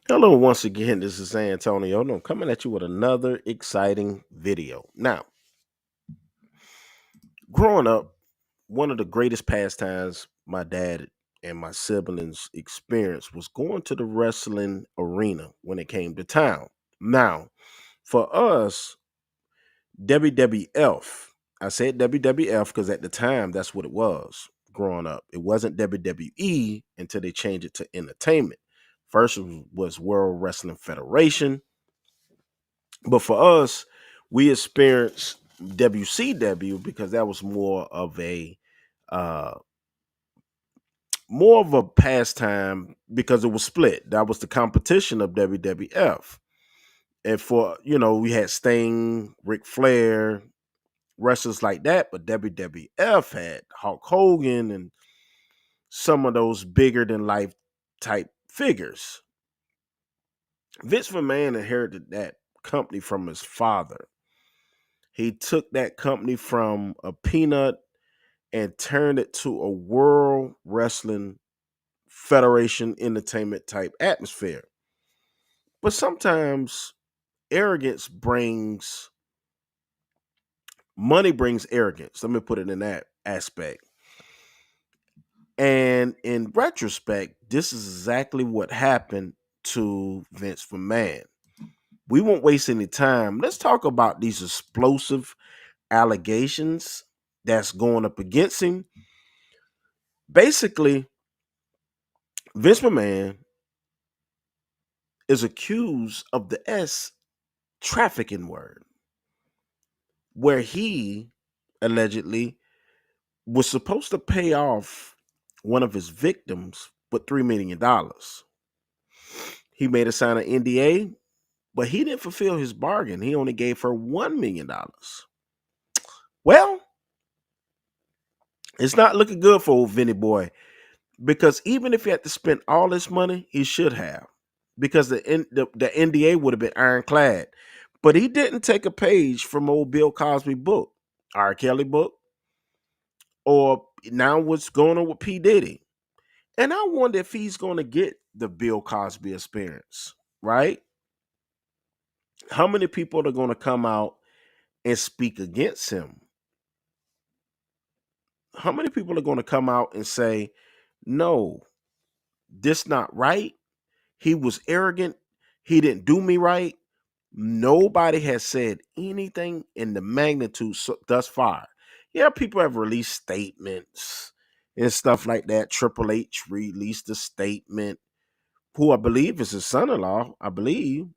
Hello, once again, this is Antonio, and I'm coming at you with another exciting video. Now, growing up, one of the greatest pastimes my dad and my siblings experienced was going to the wrestling arena when it came to town. Now, for us, WWF, I said WWF because at the time that's what it was growing up. It wasn't WWE until they changed it to entertainment. First was World Wrestling Federation. But for us, we experienced WCW because that was uh more of a pastime because it was split. That was the competition of WWF. And for we had Sting, Ric Flair, wrestlers like that, but WWF had Hulk Hogan and some of those bigger than life type figures. Vince McMahon inherited that company from his father. He took that company from a peanut and turned it to a world wrestling federation entertainment type atmosphere. But sometimes arrogance brings money brings arrogance. Let me put it in that aspect. And in retrospect, this is exactly what happened to Vince McMahon. We won't waste any time. Let's talk about these explosive allegations that's going up against him. Basically, Vince McMahon is accused of the trafficking word, where he allegedly was supposed to pay off one of his victims with $3 million. He made her sign an NDA, but he didn't fulfill his bargain. He only gave her $1 million. Well, it's not looking good for old Vinny Boy because even if he had to spend all this money, he should have, because the NDA would have been ironclad. But he didn't take a page from old Bill Cosby book, R. Kelly book, or now what's going on with P. Diddy. And I wonder if he's going to get the Bill Cosby experience, right? How many people are going to come out and speak against him? How many people are going to come out and say, no, this not right? He was arrogant. He didn't do me right. Nobody has said anything in the magnitude thus far. Yeah, people have released statements and stuff like that. Triple H released a statement, who I believe is his son-in-law, I believe.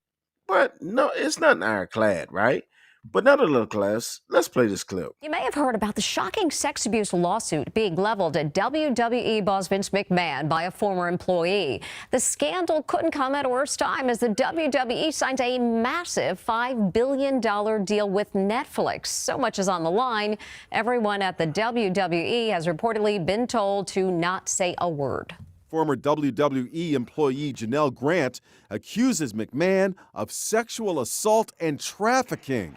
But no, it's not ironclad, right? But nonetheless, let's play this clip. You may have heard about the shocking sex abuse lawsuit being leveled at WWE boss Vince McMahon by a former employee. The scandal couldn't come at a worse time as the WWE signs a massive $5 billion deal with Netflix. So much is on the line. Everyone at the WWE has reportedly been told to not say a word. Former WWE employee Janelle Grant accuses McMahon of sexual assault and trafficking.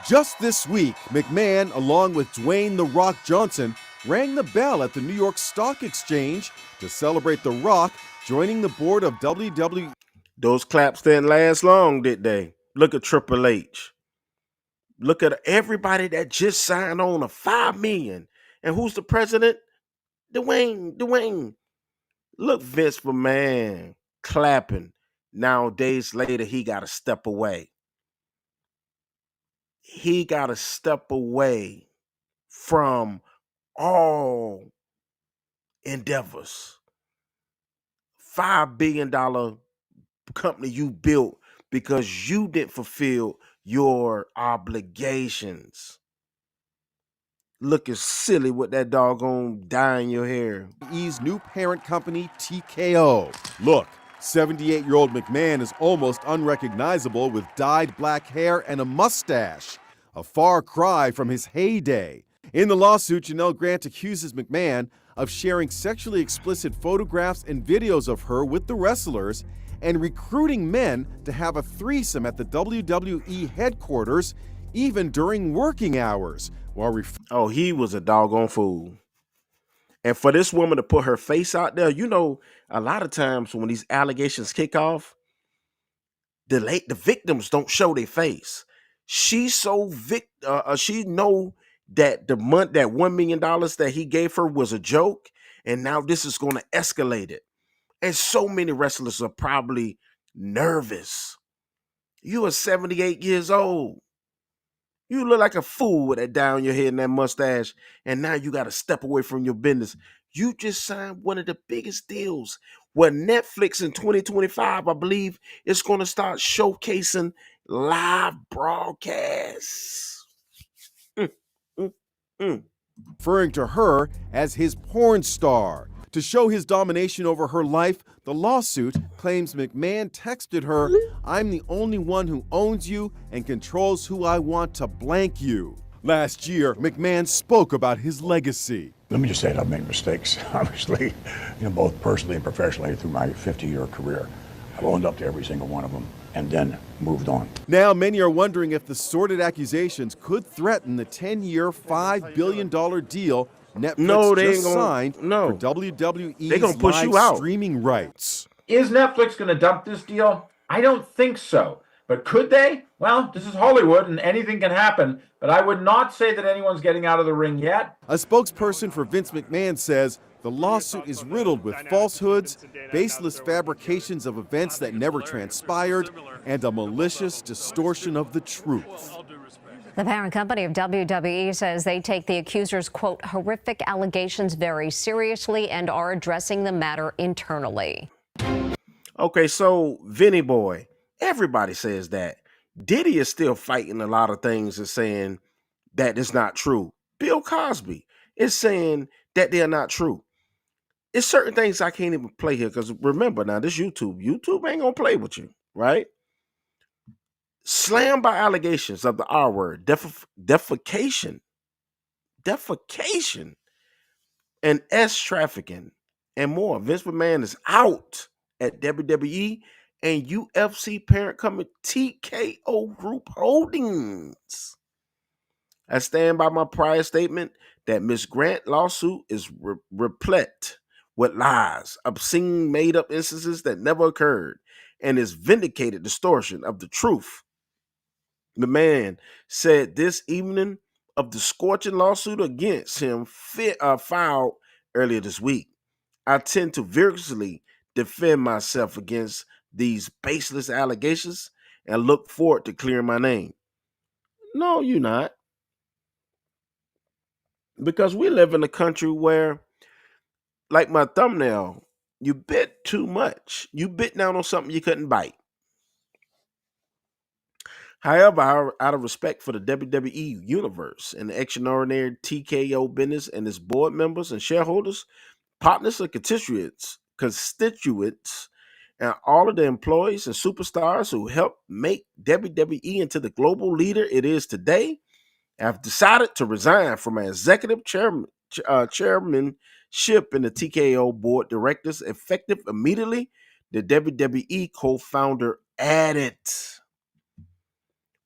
Just this week, McMahon, along with Dwayne "The Rock" Johnson, rang the bell at the New York Stock Exchange to celebrate The Rock joining the board of WWE. Those claps didn't last long, did they? Look at Triple H. Look at everybody that just signed on a $5 million. And who's the president? Dwayne. Look, Vince McMahon clapping. Now, days later, he got to step away. He got to step away from all endeavors. $5 billion company you built because you didn't fulfill your obligations. Looking silly with that doggone dye in your hair. WWE's new parent company, TKO. Look, 78-year-old McMahon is almost unrecognizable with dyed black hair and a mustache, a far cry from his heyday. In the lawsuit, Janelle Grant accuses McMahon of sharing sexually explicit photographs and videos of her with the wrestlers and recruiting men to have a threesome at the WWE headquarters, even during working hours, while Oh, he was a doggone fool. And for this woman to put her face out there, a lot of times when these allegations kick off, the victims don't show their face. She's so she know that that $1 million that he gave her was a joke, and now this is going to escalate it. And so many wrestlers are probably nervous. You are 78 years old. You look like a fool with that down your head and that mustache, and now you got to step away from your business. You just signed one of the biggest deals where Netflix in 2025, I believe, is going to start showcasing live broadcasts. Mm, mm. Referring to her as his porn star. To show his domination over her life, the lawsuit claims McMahon texted her, "I'm the only one who owns you and controls who I want to blank you." Last year, McMahon spoke about his legacy. Let me just say that I've made mistakes, obviously, both personally and professionally through my 50-year career. I've owned up to every single one of them and then moved on. Now, many are wondering if the sordid accusations could threaten the 10-year, $5 billion deal Netflix just signed for WWE's live streaming rights. Is Netflix going to dump this deal? I don't think so. But could they? Well, this is Hollywood and anything can happen. But I would not say that anyone's getting out of the ring yet. A spokesperson for Vince McMahon says the lawsuit is riddled with falsehoods, baseless fabrications of events that never transpired, and a malicious distortion of the truth. The parent company of WWE says they take the accusers' quote, horrific allegations very seriously and are addressing the matter internally. Okay, so Vinny Boy, everybody says that. Diddy is still fighting a lot of things and saying that it's not true. Bill Cosby is saying that they're not true. It's certain things I can't even play here because remember now, this YouTube ain't gonna play with you, right? Slammed by allegations of the R word, defecation, and trafficking, and more. Vince McMahon is out at WWE and UFC parent company TKO Group Holdings. I stand by my prior statement that Ms. Grant lawsuit is replete with lies, obscene made-up instances that never occurred, and is vindicated distortion of the truth. The man said this evening of the scorching lawsuit against him filed earlier this week. I tend to vigorously defend myself against these baseless allegations and look forward to clearing my name. No, you're not. Because we live in a country where, like my thumbnail, you bit too much. You bit down on something you couldn't bite. However, out of respect for the WWE universe and the extraordinary TKO business and its board members and shareholders, partners and constituents, and all of the employees and superstars who helped make WWE into the global leader it is today, I've decided to resign from my executive chairmanship in the TKO board directors effective immediately, the WWE co-founder added.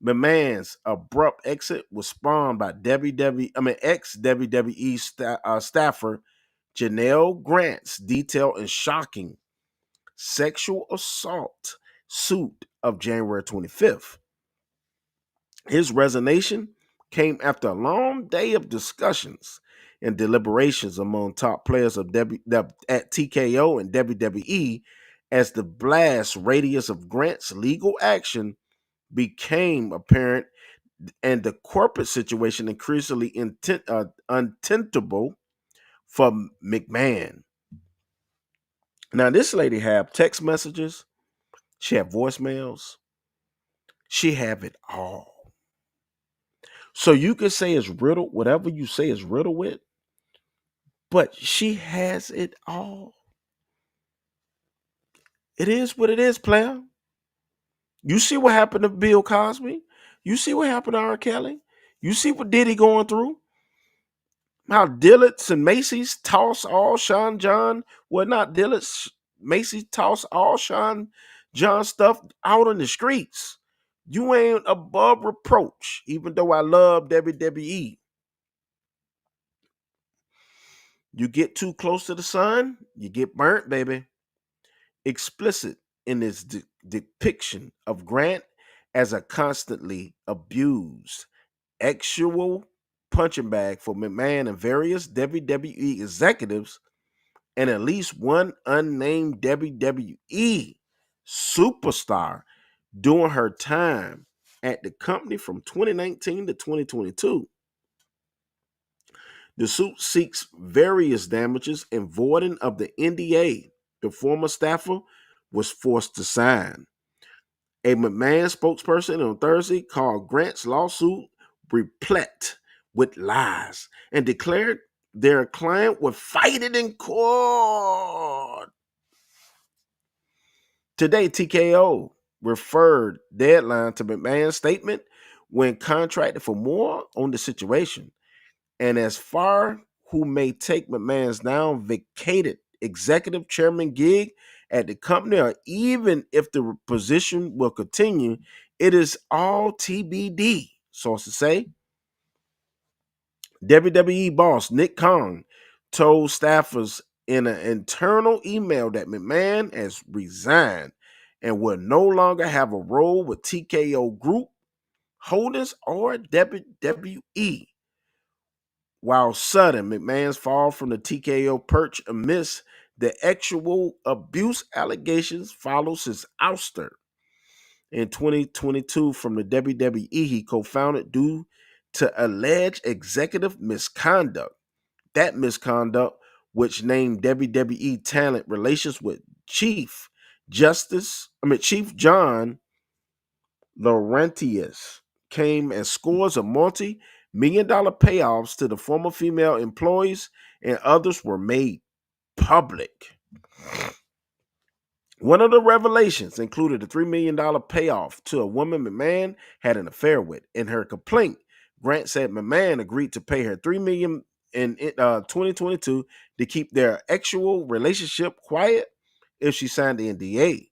McMahon's abrupt exit was spawned by ex-WWE staffer Janelle Grant's detailed and shocking sexual assault suit of January 25th. His resignation came after a long day of discussions and deliberations among top players at TKO and WWE as the blast radius of Grant's legal action became apparent and the corporate situation increasingly untenable for McMahon. Now, this lady have text messages, she have voicemails, she have it all. So you can say it's riddled, whatever you say is riddled with, but she has it all. It is what it is, player. You see what happened to Bill Cosby? You see what happened to R. Kelly? You see what Diddy going through? How Dillard's and Macy's toss all Sean John, well, not Dillard's, Macy's toss all Sean John stuff out on the streets. You ain't above reproach, even though I love WWE. You get too close to the sun, you get burnt, baby. Explicit in its depiction of Grant as a constantly abused actual punching bag for McMahon and various WWE executives, and at least one unnamed WWE superstar during her time at the company from 2019 to 2022. The suit seeks various damages and voiding of the NDA the former staffer was forced to sign. A McMahon spokesperson on Thursday called Grant's lawsuit replete with lies and declared their client would fight it in court. Today, TKO referred deadline to McMahon's statement when contracted for more on the situation. And as far who may take McMahon's now vacated executive chairman gig at the company, or even if the position will continue, it is all TBD, sources say. WWE boss Nick Khan told staffers in an internal email that McMahon has resigned and will no longer have a role with TKO Group Holdings or WWE. While sudden, McMahon's fall from the TKO perch amidst the actual abuse allegations follows his ouster in 2022 from the WWE he co-founded due to alleged executive misconduct. That misconduct, which named WWE talent relations with Chief John Laurentius, came as scores of multi-million-dollar payoffs to the former female employees and others were made public. One of the revelations included a $3 million payoff to a woman McMahon had an affair with. In her complaint, Grant said McMahon agreed to pay her $3 million in 2022 to keep their actual relationship quiet if she signed the NDA.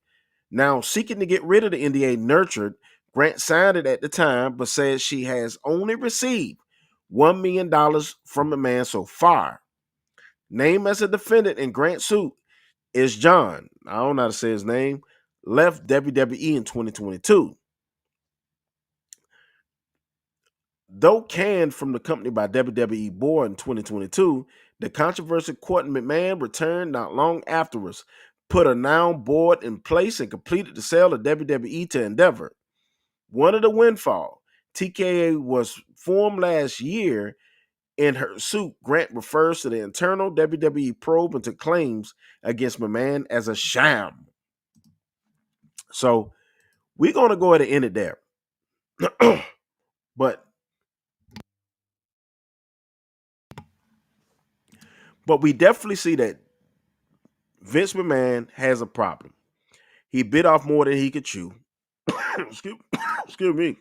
Now, seeking to get rid of the NDA nurtured, Grant signed it at the time, but says she has only received $1 million from McMahon so far. Named as a defendant in Grant's suit is John, I don't know how to say his name, left WWE in 2022. Though canned from the company by WWE board in 2022, the controversial court in McMahon returned not long afterwards, put a now board in place, and completed the sale of WWE to Endeavor. One of the windfall, TKA was formed last year. In her suit, Grant refers to the internal WWE probe into claims against McMahon as a sham. So we're going to go ahead and end it there. But we definitely see that Vince McMahon has a problem. He bit off more than he could chew. Excuse me.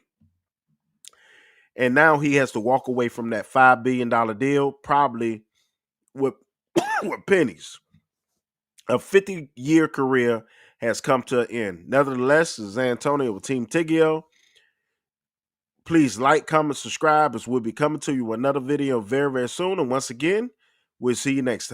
And now he has to walk away from that $5 billion deal, probably with, with pennies. A 50-year career has come to an end. Nevertheless, this is Antonio with Team Tigio. Please like, comment, subscribe, as we'll be coming to you with another video very, very soon. And once again, we'll see you next time.